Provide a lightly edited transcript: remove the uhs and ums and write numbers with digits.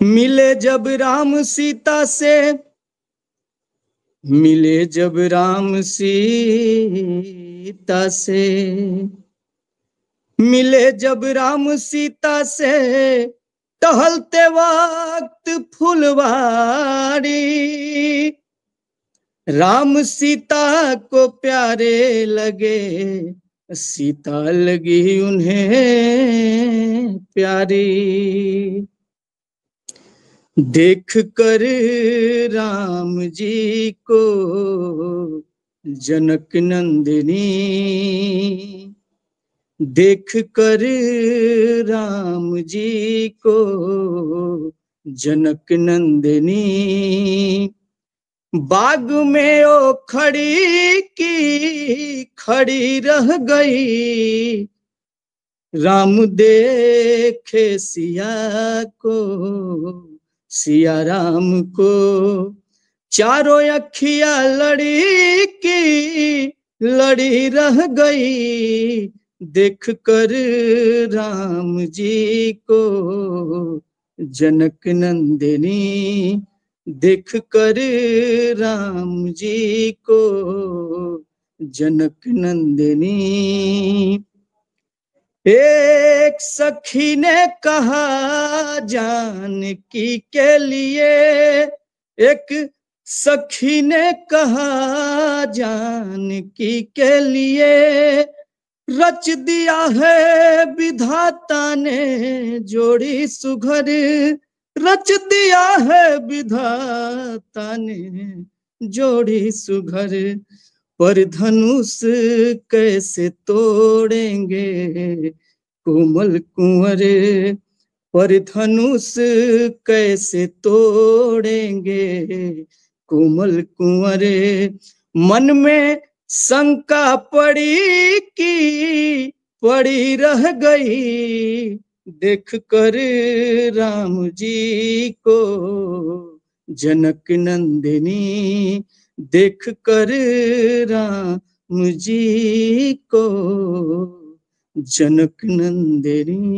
मिले जब राम सीता से, मिले जब राम सीता से, मिले जब राम सीता से, टहलते वक्त फुलवारी। राम सीता को प्यारे लगे, सीता लगी उन्हें प्यारी। देख कर राम जी को जनक नंदिनी, देख कर राम जी को जनक नंदिनी, बाग में ओ खड़ी की खड़ी रह गई। राम देखे सिया को, सिया राम को, चारों अखियां लड़ी की लड़ी रह गई। देख कर राम जी को जनक नंदिनी, देख कर राम जी को जनक नंदिनी। एक सखी ने कहा जानकी के लिए, एक सखी ने कहा जानकी के लिए, रच दिया है विधाता ने जोड़ी सुघर, रच दिया है विधाता ने जोड़ी सुघर। पर धनुष कैसे तोड़ेंगे कोमल कुंवर, पर धनुष कैसे तोड़ेंगे कोमल कुंवर। मन में शंका पड़ी की पड़ी रह गई। देख कर राम जी को जनक नंदिनी, देख कर राम जी को जनक नंदिनी।